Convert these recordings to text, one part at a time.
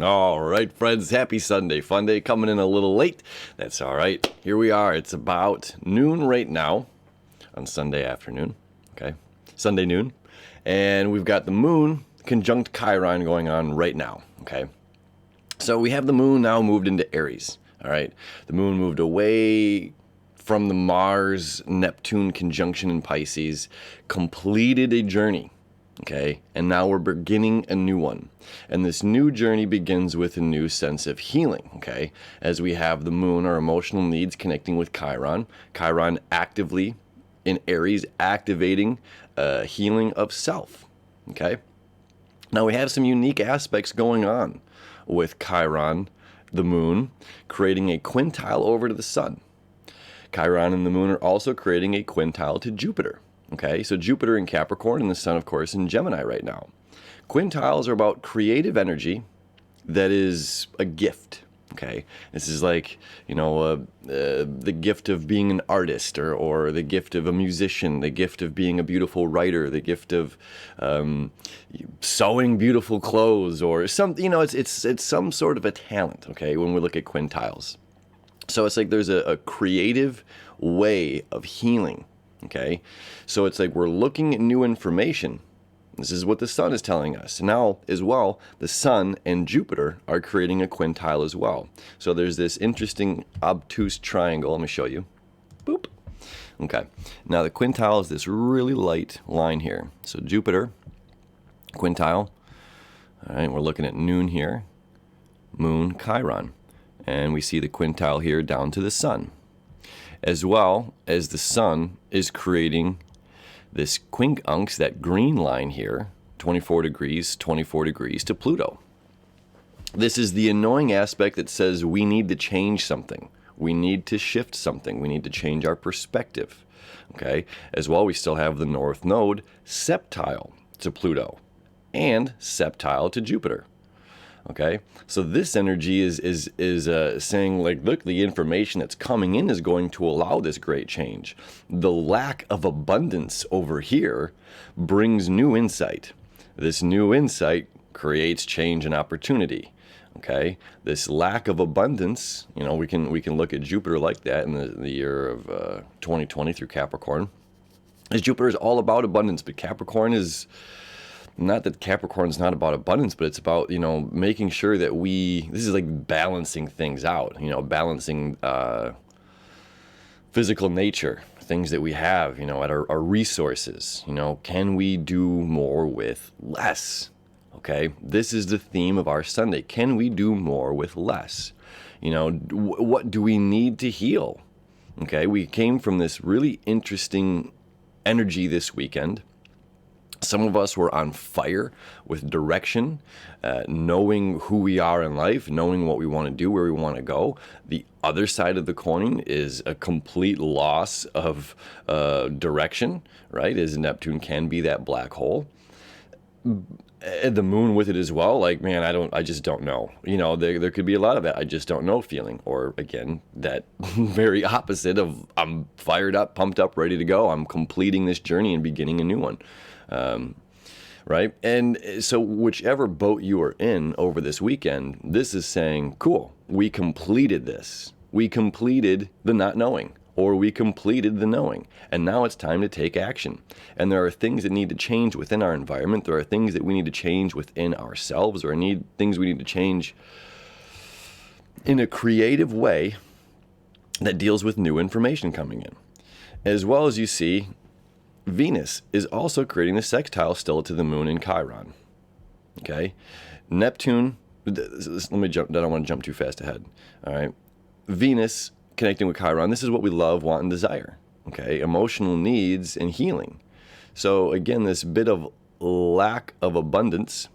All right, friends, happy Sunday. Fun day coming in a little late. That's all right. Here we are. It's about noon right now on Sunday afternoon. Okay, Sunday noon. And we've got the moon conjunct Chiron going on right now. Okay, so we have the moon now moved into Aries. All right, the moon moved away from the Mars-Neptune conjunction in Pisces, completed a journey. Okay, and now we're beginning a new one. And this new journey begins with a new sense of healing, okay? As we have the moon, our emotional needs connecting with Chiron. Chiron actively in Aries, activating healing of self, okay? Now we have some unique aspects going on with Chiron, the moon, creating a quintile over to the sun. Chiron and the moon are also creating a quintile to Jupiter. Okay, so Jupiter in Capricorn and the sun, of course, in Gemini right now. Quintiles are about creative energy that is a gift. Okay, this is like, the gift of being an artist, or the gift of a musician, the gift of being a beautiful writer, the gift of sewing beautiful clothes, or it's some sort of a talent. Okay, when we look at quintiles, so it's like there's a creative way of healing. Okay, so it's like we're looking at new information. This is what the sun is telling us. Now, as well, the sun and Jupiter are creating a quintile as well. So there's this interesting obtuse triangle. Let me show you. Boop. Okay, now the quintile is this really light line here. So Jupiter, quintile. All right, we're looking at noon here. Moon, Chiron. And we see the quintile here down to the sun. As well as the sun is creating this quincunx, that green line here, 24 degrees to Pluto. This is the annoying aspect that says we need to change something. We need to shift something. We need to change our perspective. Okay. As well, we still have the North Node septile to Pluto and septile to Jupiter. Okay, so this energy is saying, like, look, the information that's coming in is going to allow this great change. The lack of abundance over here brings new insight. This new insight creates change and opportunity. Okay, this lack of abundance, we can look at Jupiter like that in the year of 2020 through Capricorn. As Jupiter is all about abundance, but Capricorn is. Not that Capricorn's not about abundance, but it's about, making sure that this is like balancing things out, balancing physical nature, things that we have, at our resources. Can we do more with less? Okay, this is the theme of our Sunday. Can we do more with less? What do we need to heal? Okay, we came from this really interesting energy this weekend. Some of us were on fire with direction, knowing who we are in life, knowing what we want to do, where we want to go. The other side of the coin is a complete loss of direction, right? As Neptune can be that black hole. The moon with it as well. Like, man, I just don't know. There could be a lot of that I just don't know feeling. Or again, that very opposite of I'm fired up, pumped up, ready to go. I'm completing this journey and beginning a new one. Right? And so whichever boat you are in over this weekend, this is saying, cool, we completed this. We completed the not knowing, or we completed the knowing. And now it's time to take action. And there are things that need to change within our environment. There are things that we need to change within ourselves, or things we need to change in a creative way that deals with new information coming in. As well as you see, Venus is also creating the sextile still to the moon in Chiron. Okay, Neptune. Let me jump. I don't want to jump too fast ahead. All right, Venus connecting with Chiron. This is what we love, want, and desire. Okay, emotional needs and healing. So again, this bit of lack of abundance,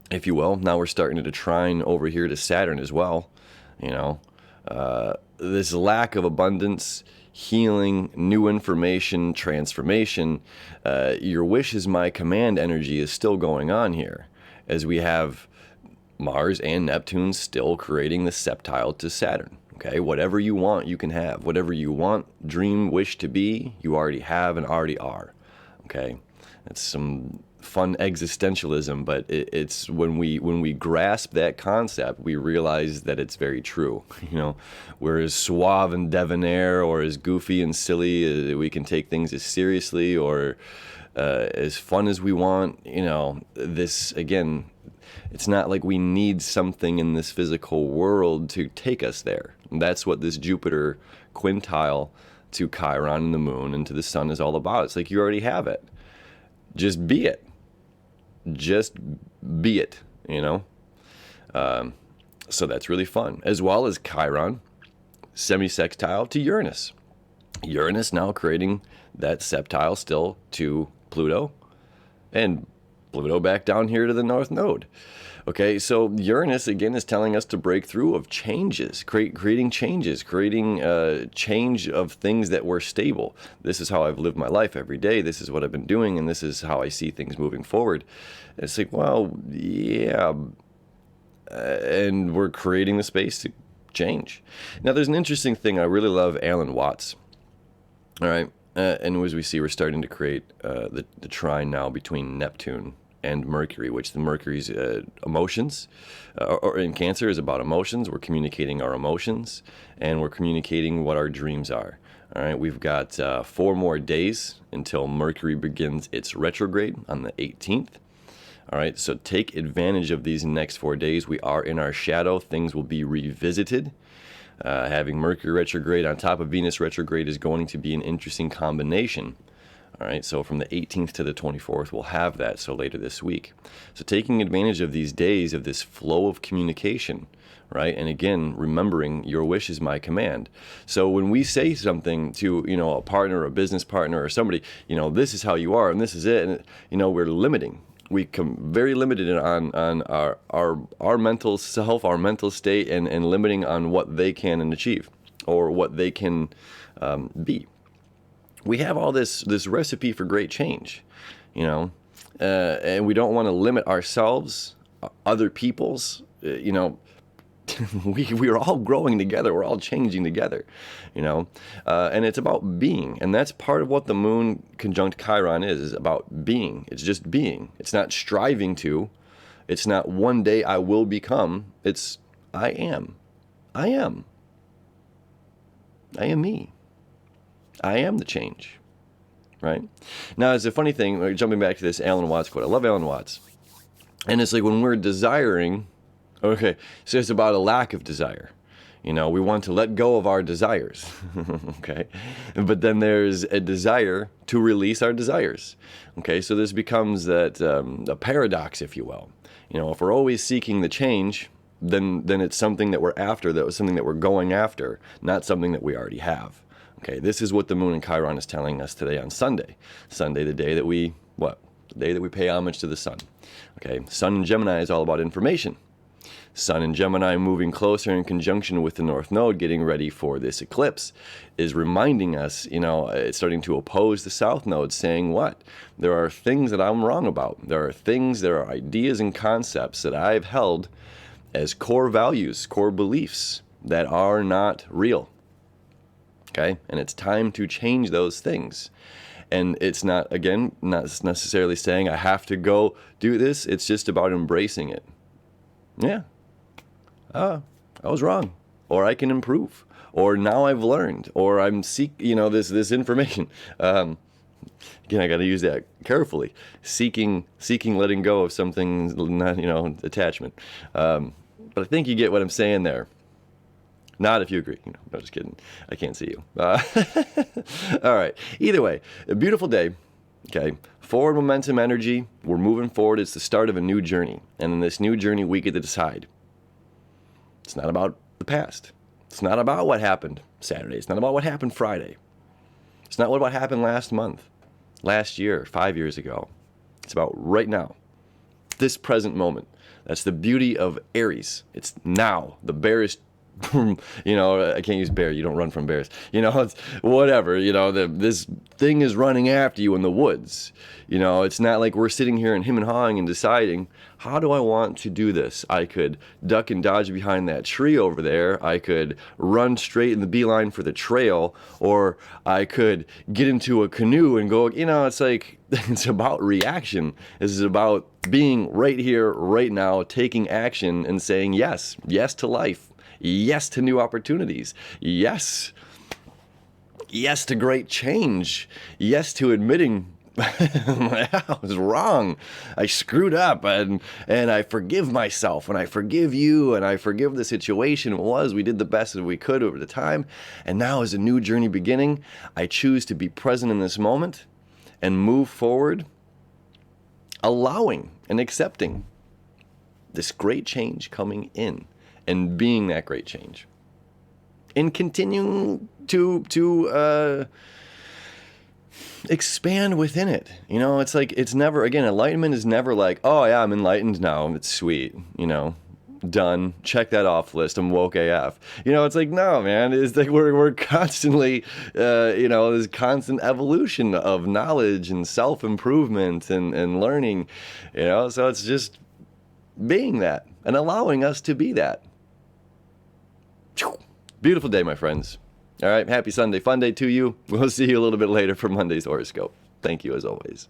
if you will. Now we're starting to trine over here to Saturn as well. This lack of abundance, healing, new information, transformation, your wish is my command energy is still going on here, as we have Mars and Neptune still creating the septile to Saturn. Okay, whatever you want, you can have. Whatever you want, dream, wish to be, you already have and already are. Okay, that's some fun existentialism, but it's when we grasp that concept, we realize that it's very true. We're as suave and debonair, or as goofy and silly. We can take things as seriously or as fun as we want. This again, it's not like we need something in this physical world to take us there. And that's what this Jupiter quintile to Chiron and the moon and to the sun is all about. It's like you already have it. Just be it. Just be it, So that's really fun. As well as Chiron, semi-sextile to Uranus. Uranus now creating that septile still to Pluto, and Pluto back down here to the North Node. Okay, so Uranus, again, is telling us to break through of changes, creating changes, creating change of things that were stable. This is how I've lived my life every day. This is what I've been doing, and this is how I see things moving forward. And it's like, well, yeah, and we're creating the space to change. Now, there's an interesting thing. I really love Alan Watts. All right, and as we see, we're starting to create the trine now between Neptune and Mercury, which the Mercury's emotions, or in Cancer is about emotions. We're communicating our emotions, and we're communicating what our dreams are. All right, we've got 4 more days until Mercury begins its retrograde on the 18th. All right, so take advantage of these next 4 days. We are in our shadow. Things will be revisited. Having Mercury retrograde on top of Venus retrograde is going to be an interesting combination. All right, so from the 18th to the 24th, we'll have that, so later this week. So taking advantage of these days of this flow of communication, right? And again, remembering your wish is my command. So when we say something to, a partner, a business partner, or somebody, this is how you are, and this is it, and, we're limiting. We come very limited on our mental self, our mental state, and limiting on what they can achieve or what they can be. We have all this recipe for great change, and we don't want to limit ourselves, other people's, we're all growing together. We're all changing together, and it's about being. And that's part of what the moon conjunct Chiron is about being. It's just being. It's not striving to. It's not one day I will become. It's I am. I am. I am me. I am the change, right? Now, it's a funny thing, jumping back to this Alan Watts quote. I love Alan Watts. And it's like when we're desiring, okay, so it's about a lack of desire. We want to let go of our desires, okay? But then there's a desire to release our desires, okay? So this becomes that a paradox, if you will. If we're always seeking the change, then it's something that we're after, that was something that we're going after, not something that we already have. Okay, this is what the moon and Chiron is telling us today on Sunday. Sunday, the day that we pay homage to the sun. Okay, Sun in Gemini is all about information. Sun in Gemini moving closer in conjunction with the North Node, getting ready for this eclipse, is reminding us, it's starting to oppose the South Node, saying what? There are things that I'm wrong about. There are ideas and concepts that I've held as core values, core beliefs that are not real. Okay, and it's time to change those things. And it's not necessarily saying I have to go do this. It's just about embracing it. Yeah, I was wrong, or I can improve, or now I've learned, or I'm this information. Again, I got to use that carefully. Seeking, letting go of something, not attachment. But I think you get what I'm saying there. Not if you agree. No, just kidding. I can't see you. All right. Either way, a beautiful day. Okay. Forward momentum energy. We're moving forward. It's the start of a new journey. And in this new journey, we get to decide. It's not about the past. It's not about what happened Saturday. It's not about what happened Friday. It's not what happened last month, last year, 5 years ago. It's about right now. This present moment. That's the beauty of Aries. It's now. The bear is You know, I can't use bear. You don't run from bears. You know, it's whatever. You know, this thing is running after you in the woods. You know, it's not like we're sitting here and him and hawing and deciding, how do I want to do this? I could duck and dodge behind that tree over there. I could run straight in the beeline for the trail, or I could get into a canoe and go, you know, it's like, it's about reaction. This is about being right here, right now, taking action and saying yes, yes to life. Yes to new opportunities. Yes. Yes to great change. Yes to admitting I was wrong. I screwed up, and I forgive myself, and I forgive you, and I forgive the situation it was. We did the best that we could over the time, and now as a new journey beginning, I choose to be present in this moment and move forward, allowing and accepting this great change coming in. And being that great change, and continuing to expand within it. You know, it's like, it's never, again, enlightenment is never like, oh yeah, I'm enlightened now, it's sweet, you know, done, check that off list, I'm woke AF. You know, it's like, no, man, it's like we're constantly, you know, there's constant evolution of knowledge and self-improvement and learning, you know, so it's just being that and allowing us to be that. Beautiful day, my friends. All right, happy Sunday, fun day to you. We'll see you a little bit later for Monday's horoscope. Thank you as always.